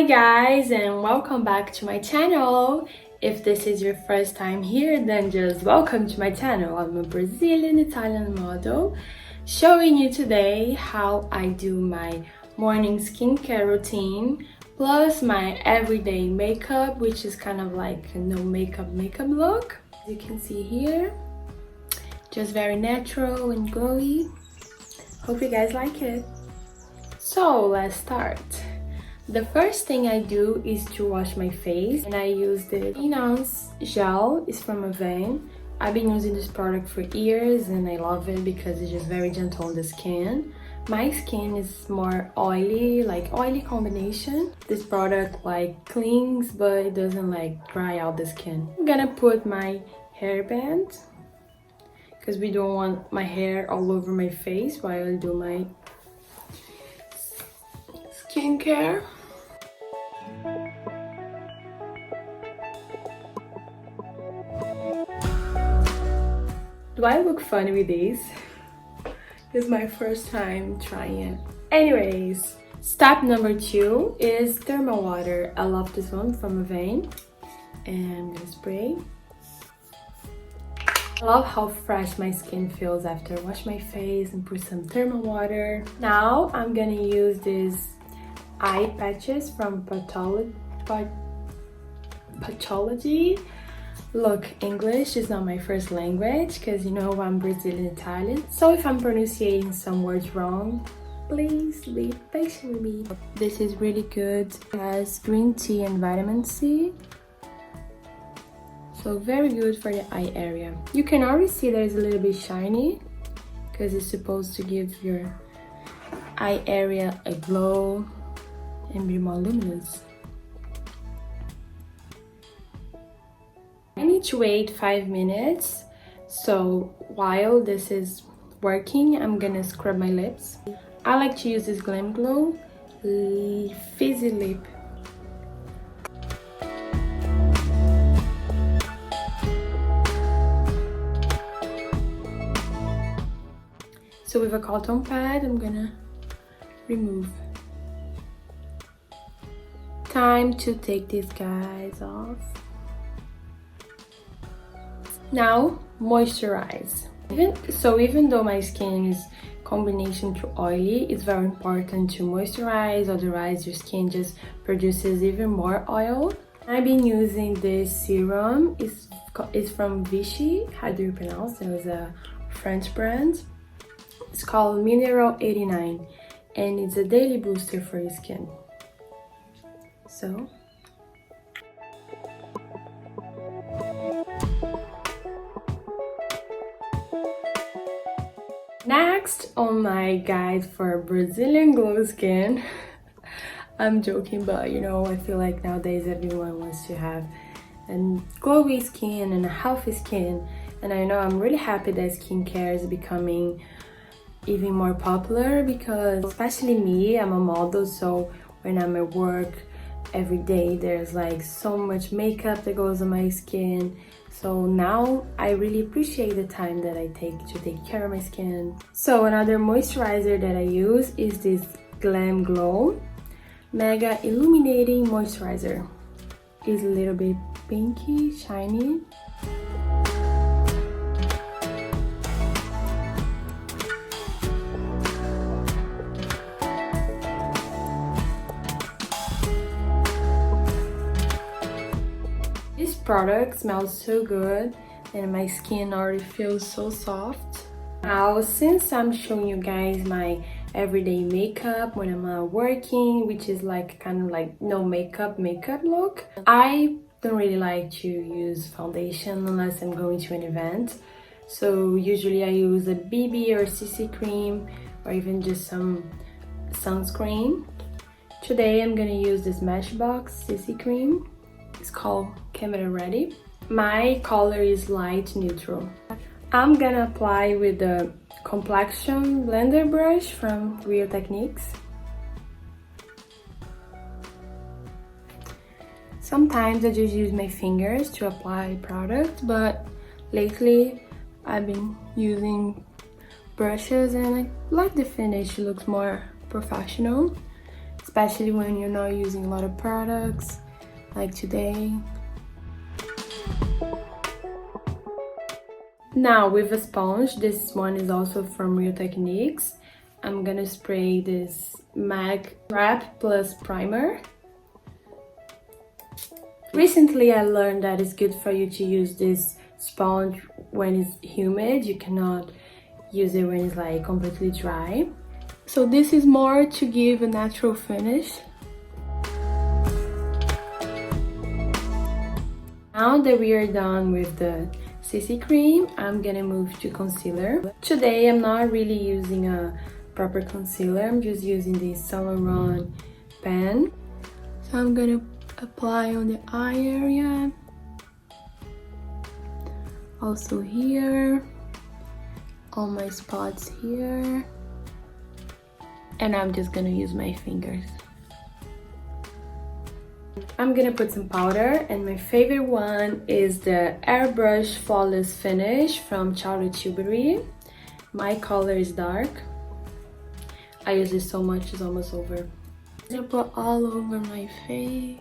guys, and welcome back to my channel. If this is your first time here, then just welcome to my channel. I'm a Brazilian Italian model showing you today how I do my morning skincare routine plus my everyday makeup, which is kind of like a no makeup look. As you can see here, just very natural and glowy. Hope you guys like it. So let's start. The first thing I do is to wash my face, and I use the 18-ounce gel. It's from Avon. I've been using this product for years and I love it because it's just very gentle on the skin. My skin is more oily, like oily combination. This product like cleans but it doesn't like dry out the skin. I'm gonna put my hairband because we don't want my hair all over my face while I do my skincare. Do I look funny with these? It's my first time trying it. Anyways, step number 2 is thermal water. I love this one from Avon, and I'm gonna spray. I love how fresh my skin feels after I wash my face and put some thermal water. Now I'm gonna use these eye patches from Pathology. Look, English is not my first language because you know I'm Brazilian Italian. So if I'm pronouncing some words wrong, please be patient with me. This is really good. It has green tea and vitamin C. So very good for the eye area. You can already see that it's a little bit shiny because it's supposed to give your eye area a glow and be more luminous. I need to wait 5 minutes, so while this is working, I'm gonna scrub my lips. I like to use this Glam Glow Fizzy Lip. So with a cotton pad, I'm gonna remove. Time to take these guys off. Now, moisturize. Even though my skin is combination too oily, it's very important to moisturize, otherwise your skin just produces even more oil. I've been using this serum. It's from Vichy. How do you pronounce it? It was a French brand. It's called Mineral 89 and it's a daily booster for your skin. So next on my guide for Brazilian glow skin, I'm joking, but you know, I feel like nowadays everyone wants to have a glowy skin and a healthy skin, and I know I'm really happy that skincare is becoming even more popular because especially me, I'm a model, so when I'm at work every day there's like so much makeup that goes on my skin. So now I really appreciate the time that I take to take care of my skin. So another moisturizer that I use is this Glam Glow Mega Illuminating Moisturizer. It's a little bit pinky, shiny. This product smells so good and my skin already feels so soft. Now, since I'm showing you guys my everyday makeup when I'm working, which is like kind of like no makeup look, I don't really like to use foundation unless I'm going to an event. So usually I use a BB or CC cream or even just some sunscreen. Today I'm gonna use this Matchbox CC cream. It's called Camera Ready. My color is light neutral. I'm gonna apply with the complexion blender brush from Real Techniques. Sometimes I just use my fingers to apply product, but lately I've been using brushes and I like the finish. It looks more professional. especially when you're not using a lot of products like today. Now with a sponge, this one is also from Real Techniques. I'm gonna spray this MAC Wrap Plus Primer. Recently I learned that it's good for you to use this sponge when it's humid. You cannot use it when it's like completely dry. So this is more to give a natural finish. Now that we are done with the CC cream, I'm gonna move to concealer. Today I'm not really using a proper concealer, I'm just using this Saint Laurent pen. So I'm gonna apply on the eye area, also here, on my spots here, and I'm just gonna use my fingers. I'm gonna put some powder, and my favorite one is the Airbrush Flawless Finish from Charlotte Tilbury. My color is dark. I use this so much, it's almost over. I'm gonna put all over my face.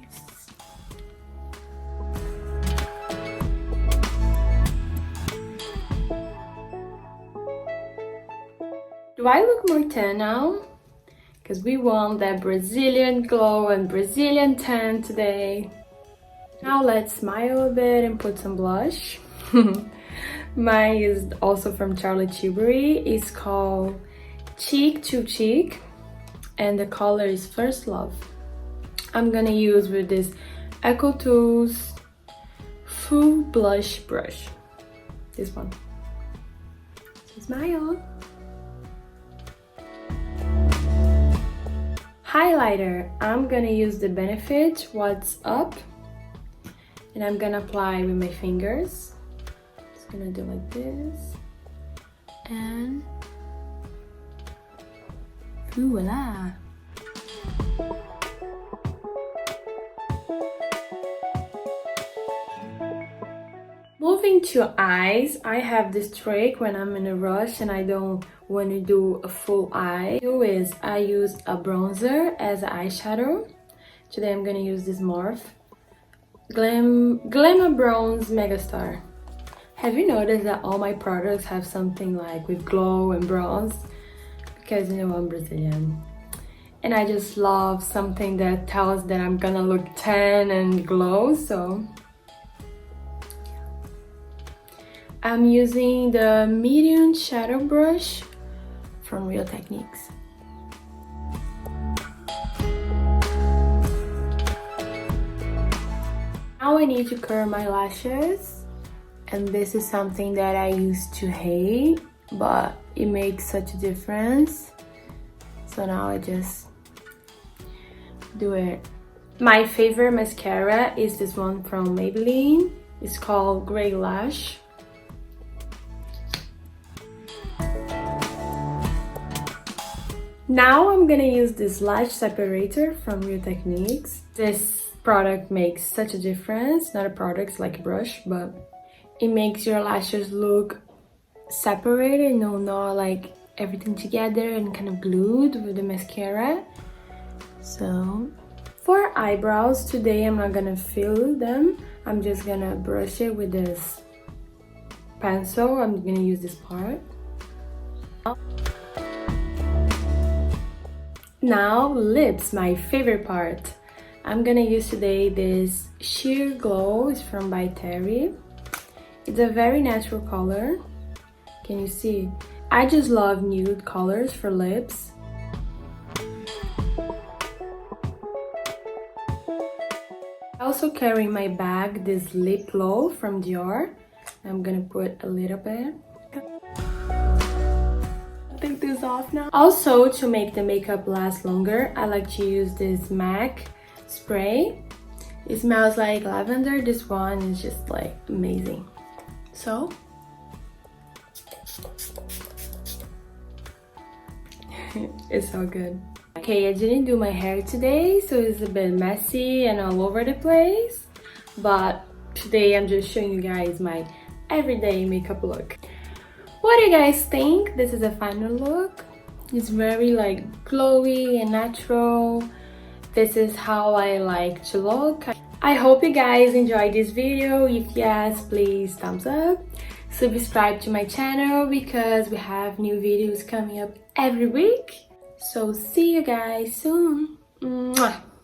Do I look more tan now? Because we want that Brazilian glow and Brazilian tan today. Now let's smile a bit and put some blush. Mine is also from Charlotte Tilbury. It's called Cheek to Cheek, and the color is First Love. I'm gonna use with this Eco Tools Full Blush Brush. This one. So smile. Highlighter, I'm gonna use the Benefit What's Up, and I'm gonna apply with my fingers. Just gonna do like this, and voila! Moving to eyes, I have this trick when I'm in a rush and I don't want to do a full eye. I use a bronzer as an eyeshadow. Today I'm gonna use this Morphe Glamour Bronze Megastar. Have you noticed that all my products have something like with glow and bronze? Because you know I'm Brazilian. And I just love something that tells that I'm gonna look tan and glow, so I'm using the medium shadow brush from Real Techniques. Now I need to curl my lashes, and this is something that I used to hate, but it makes such a difference. So now I just do it. My favorite mascara is this one from Maybelline. It's called Grey Lash. Now I'm gonna use this lash separator from Real Techniques. This product makes such a difference. Not a product, it's like a brush, but it makes your lashes look separated, you know, not like everything together and kind of glued with the mascara. So for eyebrows, today I'm not gonna fill them. I'm just gonna brush it with this pencil. I'm gonna use this part. Now lips, my favorite part. I'm gonna use today this Sheer Glow. It's from by Terry. It's a very natural color. Can you see? I just love nude colors for lips. I also carry in my bag this lip glow from Dior. I'm gonna put a little bit. Take this off now. Also, to make the makeup last longer, I like to use this MAC spray. It smells like lavender. This one is just like amazing. So it's so good. Okay, I didn't do my hair today, so it's a bit messy and all over the place, but today I'm just showing you guys my everyday makeup look. What do you guys think? This is a final look. It's very like glowy and natural. This is how I like to look. I hope you guys enjoyed this video. If yes, please thumbs up. Subscribe to my channel because we have new videos coming up every week. So see you guys soon. Mwah.